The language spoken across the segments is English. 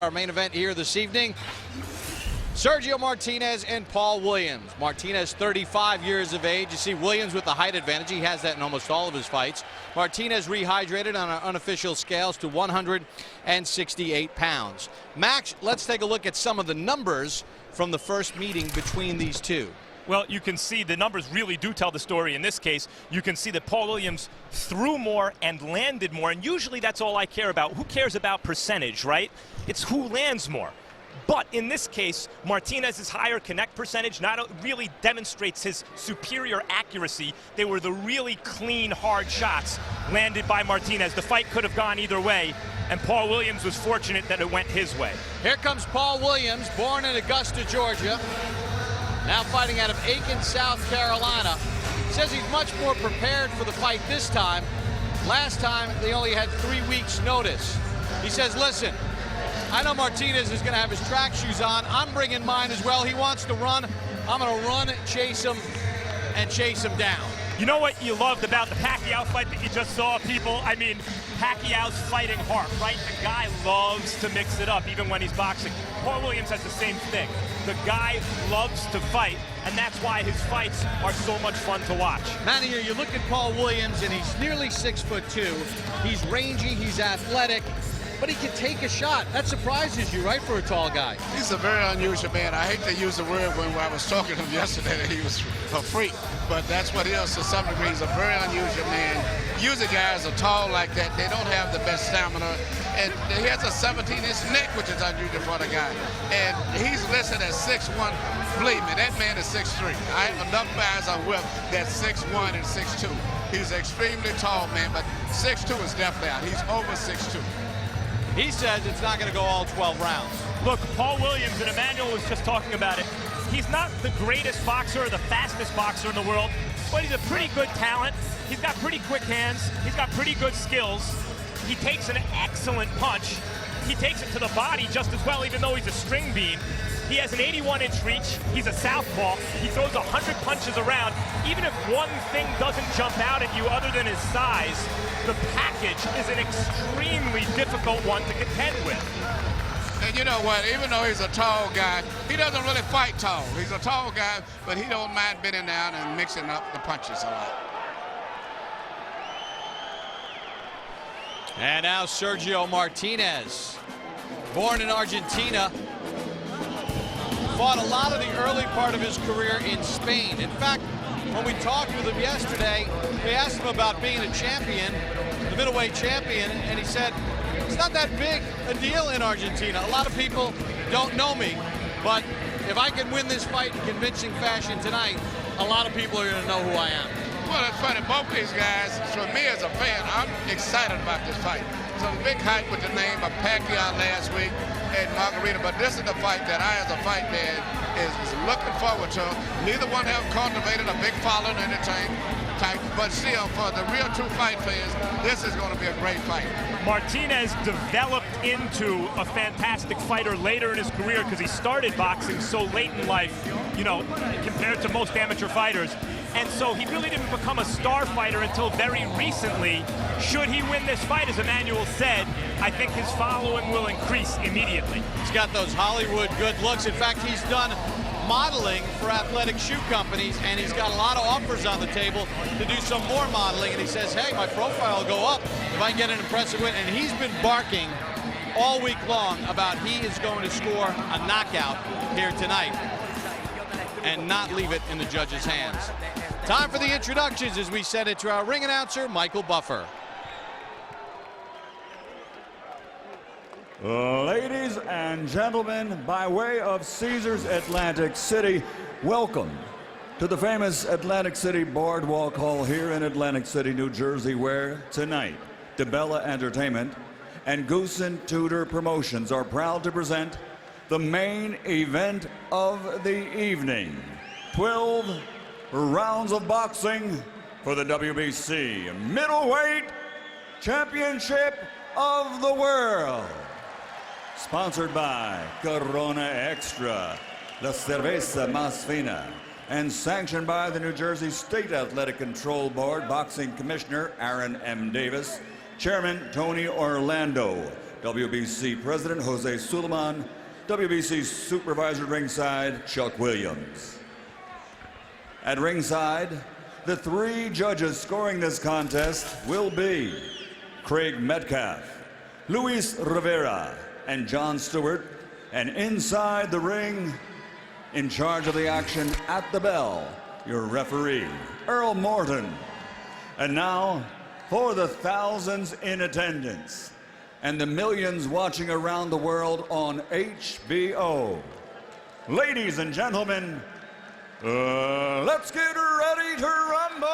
Our main event here this evening, Sergio Martinez and Paul Williams. Martinez, 35 years of age. You see Williams with the height advantage. He has that in almost all of his fights. Martinez rehydrated on our unofficial scales to 168 pounds. Max, let's take a look at some of the numbers from the first meeting between these two. Well, you can see the numbers really do tell the story. In this case, you can see that Paul Williams threw more and landed more, and usually that's all I care about. Who cares about percentage, right? It's who lands more. But in this case, Martinez's higher connect percentage not really demonstrates his superior accuracy. They were the really clean, hard shots landed by Martinez. The fight could have gone either way, and Paul Williams was fortunate that it went his way. Here comes Paul Williams, born in Augusta, Georgia. Now fighting out of Aiken, South Carolina. Says he's much more prepared for the fight this time. Last time, they only had 3 weeks' notice. He says, listen, I know Martinez is going to have his track shoes on. I'm bringing mine as well. He wants to run. I'm going to run, chase him, and chase him down. You know what you loved about the Pacquiao fight that you just saw, people? I mean, Pacquiao's fighting hard, right? The guy loves to mix it up, even when he's boxing. Paul Williams has the same thing. The guy loves to fight, and that's why his fights are so much fun to watch. Manny, you look at Paul Williams, and he's nearly 6'2". He's rangy, he's athletic, but he can take a shot. That surprises you, right, for a tall guy? He's a very unusual man. I hate to use the word when I was talking to him yesterday that he was a freak, but that's what he is to some degree. He's a very unusual man. Usually guys are tall like that, they don't have the best stamina, and he has a 17-inch neck, which is unusual for the guy. And he's listed as 6'1". Believe me, that man is 6'3". I have enough guys on whip that's 6'1" and 6'2". He's an extremely tall man, but 6'2" is definitely out. He's over 6'2". He says it's not going to go all 12 rounds. Look, Paul Williams, and Emmanuel was just talking about it, he's not the greatest boxer or the fastest boxer in the world, but he's a pretty good talent. He's got pretty quick hands. He's got pretty good skills. He takes an excellent punch. He takes it to the body just as well, even though he's a string bean. He has an 81-inch reach. He's a southpaw. He throws 100 punches around. Even if one thing doesn't jump out at you other than his size, the package is an extremely difficult one to contend with. And you know what, even though he's a tall guy, he doesn't really fight tall. He's a tall guy, but he don't mind bending down and mixing up the punches a lot. And now Sergio Martinez, born in Argentina, fought a lot of the early part of his career in Spain. In fact, when we talked with him yesterday, we asked him about being a champion, the middleweight champion, and he said, it's not that big a deal in Argentina. A lot of people don't know me, but if I can win this fight in convincing fashion tonight, a lot of people are going to know who I am. Well, it's funny, both these guys, for me as a fan, I'm excited about this fight. So the big hype with the name of Pacquiao last week and Margarita, but this is the fight that I, as a fight man, is looking forward to. Neither one have cultivated a big following or anything type, but still, for the real true fight fans, this is going to be a great fight. Martinez developed into a fantastic fighter later in his career because he started boxing so late in life, you know, compared to most amateur fighters. And so he really didn't become a star fighter until very recently. Should he win this fight, as Emmanuel said, I think his following will increase immediately. He's got those Hollywood good looks. In fact, he's done modeling for athletic shoe companies, and he's got a lot of offers on the table to do some more modeling. And he says, hey, my profile will go up if I get an impressive win. And he's been barking all week long about he is going to score a knockout here tonight and not leave it in the judges' hands. Time for the introductions as we send it to our ring announcer, Michael Buffer. Ladies and gentlemen, by way of Caesars Atlantic City, welcome to the famous Atlantic City Boardwalk Hall here in Atlantic City, New Jersey, where tonight, DeBella Entertainment and Goose and Tudor Promotions are proud to present the main event of the evening. 12 rounds of boxing for the WBC Middleweight Championship of the World. Sponsored by Corona Extra, La Cerveza Más Fina, and sanctioned by the New Jersey State Athletic Control Board, Boxing Commissioner Aaron M. Davis, Chairman Tony Orlando, WBC President Jose Suleiman, WBC Supervisor ringside, Chuck Williams. At ringside, the 3 judges scoring this contest will be Craig Metcalf, Luis Rivera, and John Stewart. And inside the ring, in charge of the action at the bell, your referee, Earl Morton. And now, for the thousands in attendance and the millions watching around the world on HBO. Ladies and gentlemen, let's get ready to rumble!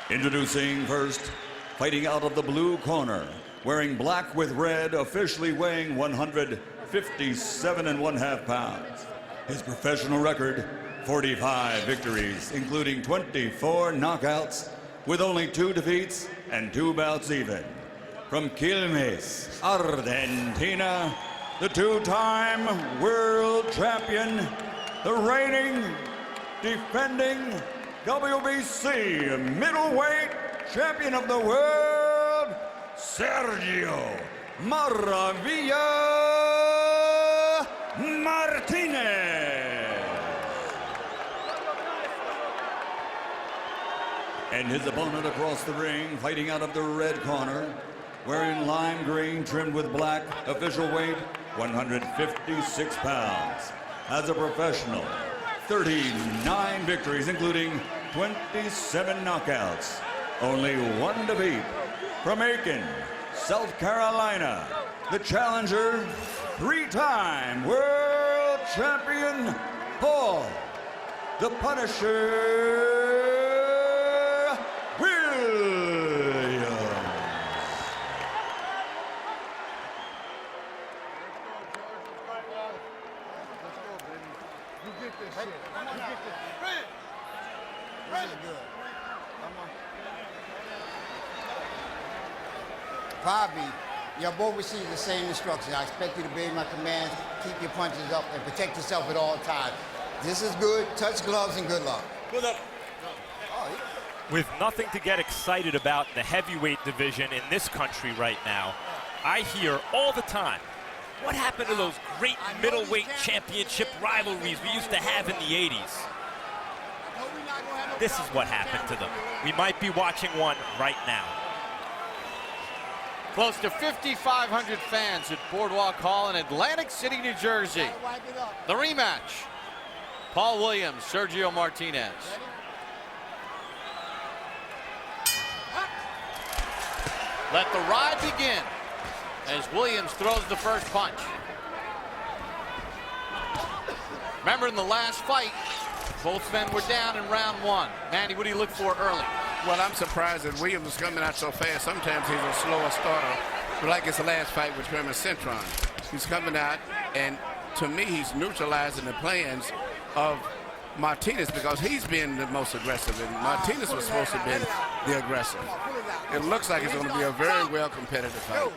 Introducing first, fighting out of the blue corner, wearing black with red, officially weighing 157.5 pounds. His professional record, 45 victories, including 24 knockouts, with only 2 defeats and 2 bouts even. From Quilmes, Argentina, the 2-time world champion, the reigning, defending WBC middleweight champion of the world, Sergio Maravilla Martinez. And his opponent across the ring, fighting out of the red corner, wearing lime green trimmed with black, official weight 156 pounds. As a professional, 39 victories, including 27 knockouts, only 1 defeat. From Aiken, South Carolina, the challenger, 3-time world champion, Paul, the Punisher Williams. Bobby, y'all both received the same instructions. I expect you to obey my commands, keep your punches up, and protect yourself at all times. This is good. Touch gloves and good luck. Good luck. With nothing to get excited about in the heavyweight division in this country right now, I hear all the time, what happened to those great middleweight championship rivalries we used to have in the 80s? This is what happened to them. We might be watching one right now. Close to 5,500 fans at Boardwalk Hall in Atlantic City, New Jersey. The rematch. Paul Williams, Sergio Martinez. Let the ride begin as Williams throws the first punch. Remember, in the last fight, both men were down in round 1. Manny, what do you look for early? Well, I'm surprised that Williams is coming out so fast. Sometimes he's a slower starter, but like his last fight with him and Centron. He's coming out, and to me, he's neutralizing the plans of Martinez because he's been the most aggressive, and Martinez was supposed to have been the aggressor. It looks like it's going to be a very well competitive fight.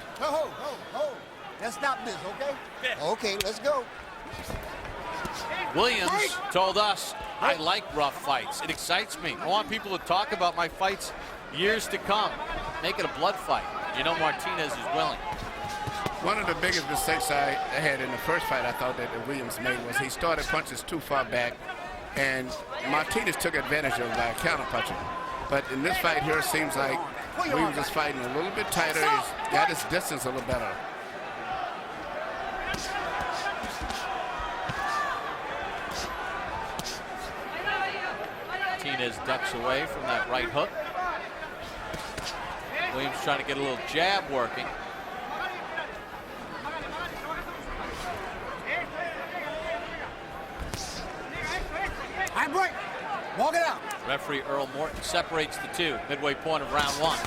Let's stop this, okay? Okay, let's go. Williams told us, I like rough fights. It excites me. I want people to talk about my fights years to come. Make it a blood fight. You know Martinez is willing. One of the biggest mistakes I had in the first fight I thought that Williams made was he started punches too far back, and Martinez took advantage of it by counter-punching. But in this fight here, it seems like Williams is fighting a little bit tighter. He's got his distance a little better. Martinez ducks away from that right hook. Williams trying to get a little jab working. High break. Walk it out. Referee Earl Morton separates the two. Midway point of round 1.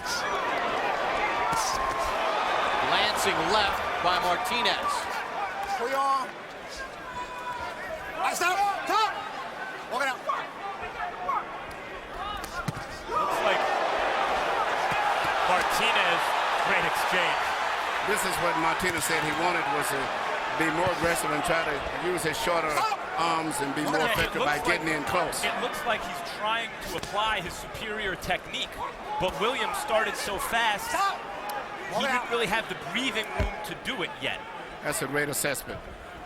Glancing left by Martinez. Pull your arm. Right, stop. Stop. Walk it out. Looks like Martinez, great exchange. This is what Martinez said he wanted, was to be more aggressive and try to use his shorter arms and be more effective by getting in close. It looks like he's trying to apply his superior technique, but Williams started so fast, he didn't really have the breathing room to do it yet. That's a great assessment,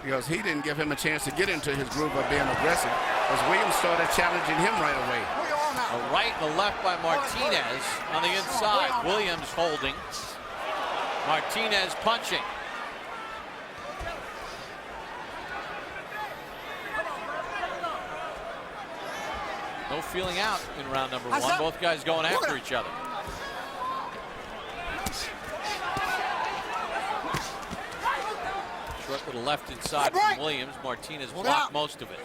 because he didn't give him a chance to get into his groove of being aggressive, as Williams started challenging him right away. A right and a left by Martinez on the inside. Williams holding. Martinez punching. No feeling out in round number one. Both guys going after each other. Short little left inside from Williams. Martinez blocked most of it.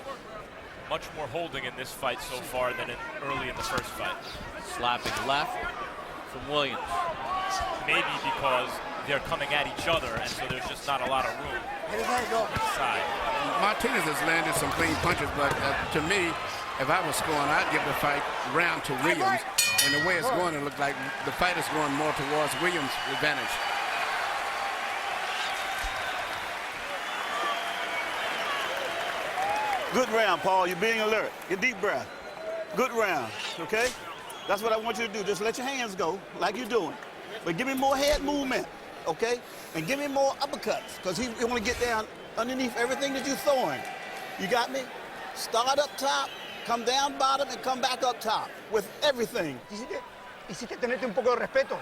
Much more holding in this fight so far than early in the first fight. Slapping left from Williams. Maybe because they're coming at each other, and so there's just not a lot of room inside. Martinez has landed some clean punches, but to me, if I was scoring, I'd give the fight round to Williams. And the way it's going, it looks like the fight is going more towards Williams' advantage. Good round, Paul. You're being alert. Get deep breath. Good round, okay? That's what I want you to do. Just let your hands go like you're doing. But give me more head movement, okay? And give me more uppercuts, because he want to get down underneath everything that you're throwing. You got me? Start up top, come down bottom, and come back up top with everything. Hiciste tenerte un poco de respeto.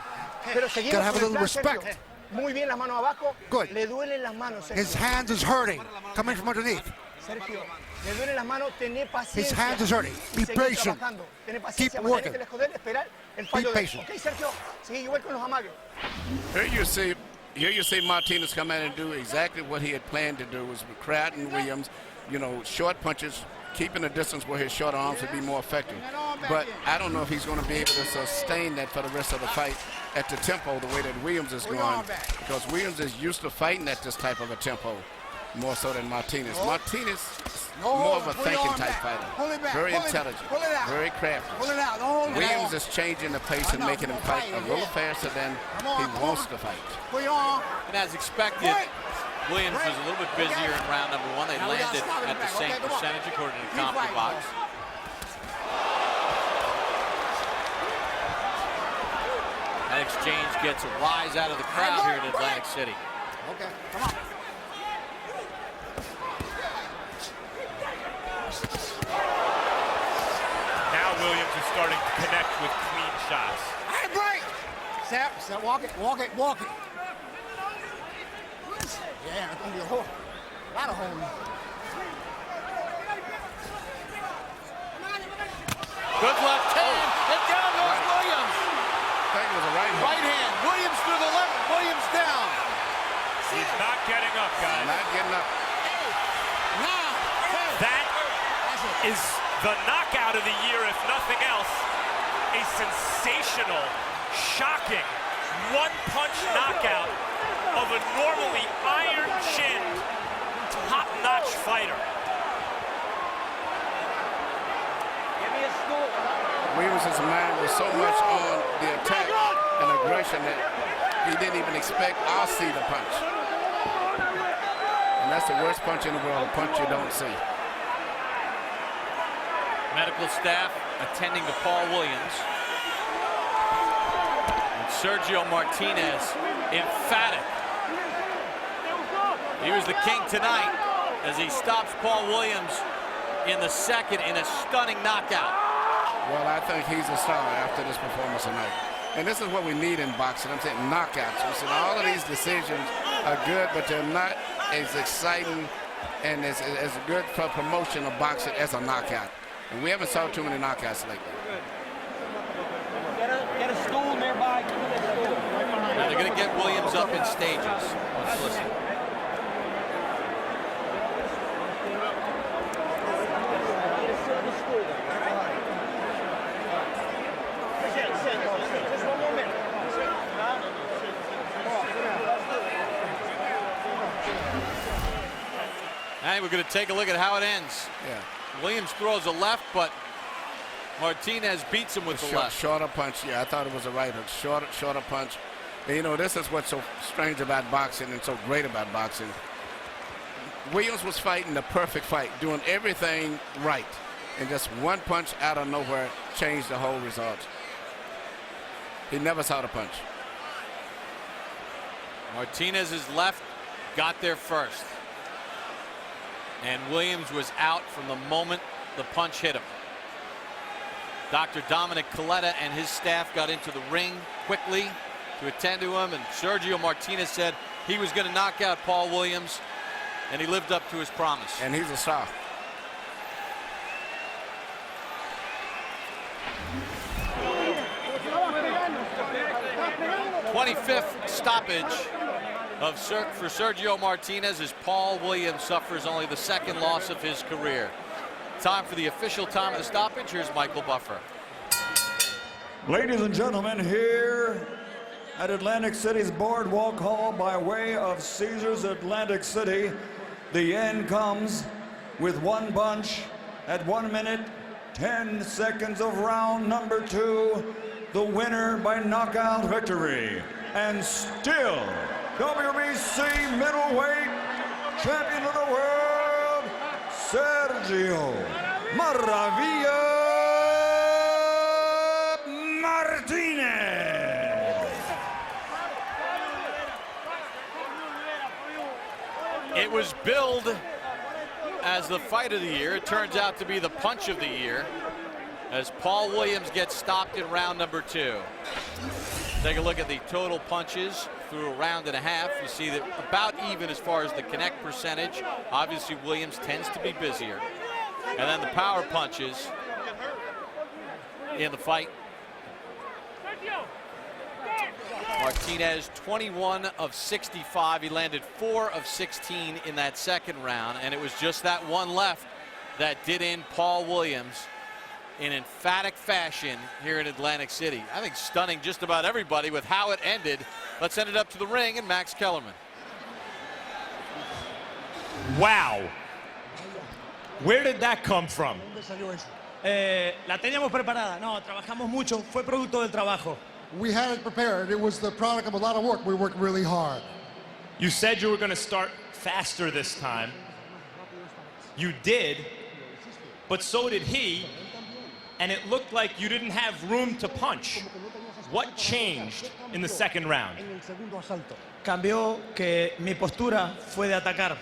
Pero seguimos Gotta have a con el little plan, respect. Sergio. Muy bien, las manos abajo. Good. Le duelen las manos, Sergio. His hands is hurting, coming from underneath. Sergio, le duelen las manos, tené paciencia. His hands is hurting. Be Seguí patient. trabajando. Tené Keep paciencia, working. mantenete lejos de él, esperar el fallo de él. patient. Ok, Sergio, sigue igual con los amagues. Here you see Martinez come in and do exactly what he had planned to do, was crowd and Williams, you know, short punches, keeping a distance where his short arms would be more effective. But I don't know if he's going to be able to sustain that for the rest of the fight at the tempo the way that Williams is going, because Williams is used to fighting at this type of a tempo more so than Martinez. Martinez is more of a thinking type fighter, very intelligent, very crafty. Williams is changing the pace and making him fight a little faster than he wants to fight. And as expected, Williams was a little bit busier in round number one. They landed at the same percentage according to CompuBox. That exchange gets a rise out of the crowd here in Atlantic City. Okay, come on. Now Williams is starting to connect with clean shots. Hey, break! Step, walk it. Yeah, it's gonna be a lot of holding. Good left hand, and down goes Williams. I think it was a right hand. Right hand, Williams through the left, Williams down. He's not getting up, guys. Not getting up. That is the knockout of the year, if nothing else. A sensational, shocking, one-punch knockout of a normally iron-chinned, top-notch fighter. Williams' mind was so much on the attack and aggression that he didn't even expect I'll see the punch. And that's the worst punch in the world, a punch you don't see. Medical staff attending to Paul Williams. And Sergio Martinez, emphatic. He was the king tonight as he stops Paul Williams in the second in a stunning knockout. Well, I think he's a star after this performance tonight. And this is what we need in boxing. I'm saying knockouts. We said all of these decisions are good, but they're not as exciting and as good for promotion of boxing as a knockout. And we haven't saw too many knockouts lately. Get a stool nearby. Now they're going to get Williams up in stages. Let's listen. And we're going to take a look at how it ends. Yeah. Williams throws a left, but Martinez beats him with the left. Shorter punch, yeah, I thought it was a right hook. Shorter punch. And, you know, this is what's so strange about boxing and so great about boxing. Williams was fighting the perfect fight, doing everything right. And just one punch out of nowhere changed the whole result. He never saw the punch. Martinez's left got there first. And Williams was out from the moment the punch hit him. Dr. Dominic Coletta and his staff got into the ring quickly to attend to him, and Sergio Martinez said he was going to knock out Paul Williams, and he lived up to his promise. And he's a star. th stoppage for Sergio Martinez as Paul Williams suffers only the second loss of his career. Time for the official time of the stoppage. Here's Michael Buffer. Ladies and gentlemen, here at Atlantic City's Boardwalk Hall by way of Caesars Atlantic City, the end comes with one punch at 1 minute, 10 seconds of round number 2. The winner by knockout victory, and still WBC middleweight champion of the world, Sergio Maravilla Martinez. It was billed as the fight of the year. It turns out to be the punch of the year, as Paul Williams gets stopped in round number 2. Take a look at the total punches through a round and a half. You see that about even as far as the connect percentage. Obviously, Williams tends to be busier. And then the power punches in the fight. Martinez, 21 of 65. He landed 4 of 16 in that second round, and it was just that one left that did in Paul Williams in emphatic fashion here in Atlantic City. I think stunning just about everybody with how it ended. Let's send it up to the ring and Max Kellerman. Wow. Where did that come from? La teníamos preparada. No, trabajamos mucho. Fue producto del trabajo. We had it prepared. It was the product of a lot of work. We worked really hard. You said you were going to start faster this time. You did, but so did he, and it looked like you didn't have room to punch. What changed in the second round? Cambió que mi postura fue de atacar.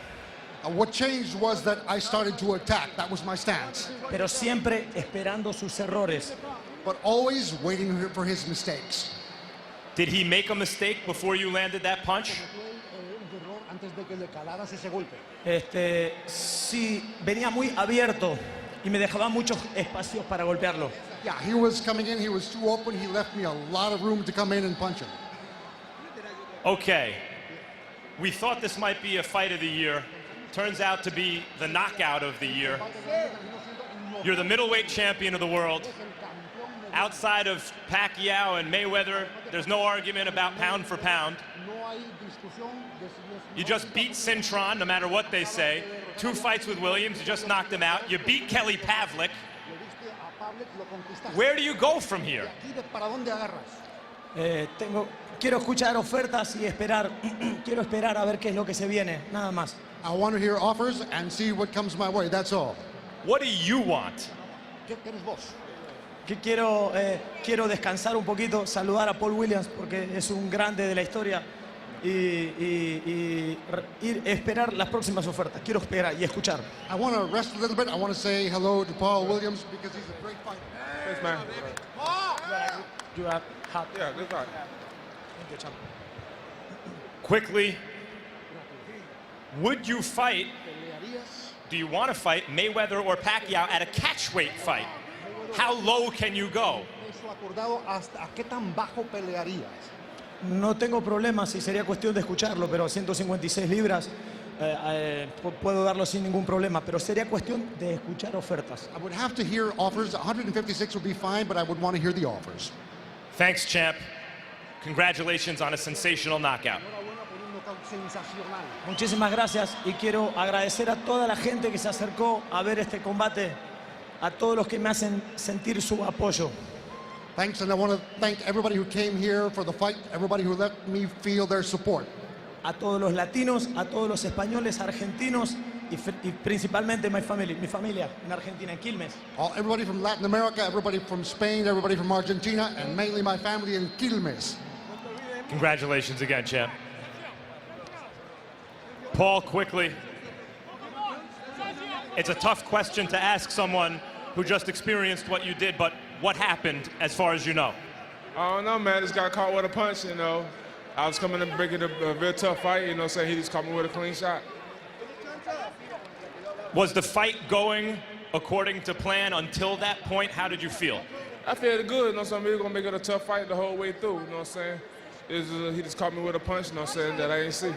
What changed was that I started to attack. That was my stance. Pero siempre esperando sus errores. But always waiting for his mistakes. Did he make a mistake before you landed that punch? Sí, venía muy abierto y me dejaba muchos espacios para golpearlo. Yeah, he was coming in, he was too open, he left me a lot of room to come in and punch him. Okay, we thought this might be a fight of the year. Turns out to be the knockout of the year. You're the middleweight champion of the world. Outside of Pacquiao and Mayweather, there's no argument about pound for pound. You just beat Cintron, no matter what they say. 2 fights with Williams, you just knocked him out. You beat Kelly Pavlik. Where do you go from here? Quiero escuchar ofertas y esperar. Quiero esperar a ver qué es lo que se viene, nada más. I want to hear offers and see what comes my way, that's all. What do you want? Que quiero descansar un poquito, saludar a Paul Williams porque es un grande de la historia y esperar las próximas ofertas. Quiero esperar y escuchar. I want to rest a little bit. I want to say hello to Paul Williams because he's a great fighter. Thanks, man. You are hot. Yeah, good fight. Thank you, champ. Quickly, would you fight, do you want to fight Mayweather or Pacquiao at a catchweight fight? How low can you go? No tengo problemas si sería cuestión de escucharlo, pero 156 libras puedo darlo sin ningún problema, pero sería cuestión de escuchar ofertas. I would have to hear offers. 156 would be fine, but I would want to hear the offers. Thanks, champ. Congratulations on a sensational knockout. Muchísimas gracias y quiero agradecer a toda la gente que se acercó a ver este combate, a todos los que me hacen sentir su apoyo. Thanks, and I want to thank everybody who came here for the fight, everybody who let me feel their support. A todos los latinos, a todos los españoles, argentinos y principalmente mi familia en Argentina, en Quilmes. Everybody from Latin America, everybody from Spain, everybody from Argentina, and mainly my family in Quilmes. Congratulations again, champ. Paul, quickly. It's a tough question to ask someone who just experienced what you did, but what happened as far as you know? I don't know, man. Just got caught with a punch, you know. I was coming to break it a real tough fight, you know, so he just caught me with a clean shot. Was the fight going according to plan until that point? How did you feel? I feel good, you know, so we were going to make it a tough fight the whole way through, you know what I'm saying? He just caught me with a punch, you know what I'm saying, that I didn't see.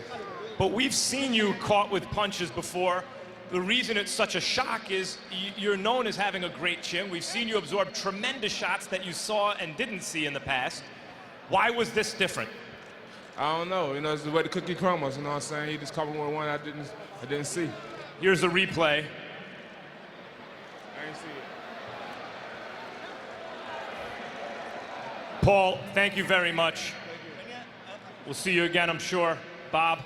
But we've seen you caught with punches before. The reason it's such a shock is you're known as having a great chin. We've seen you absorb tremendous shots that you saw and didn't see in the past. Why was this different? I don't know. You know, it's the way the cookie crumbles, you know what I'm saying? He just caught me with one I didn't see. Here's the replay. I didn't see it. Paul, thank you very much. We'll see you again, I'm sure. Bob.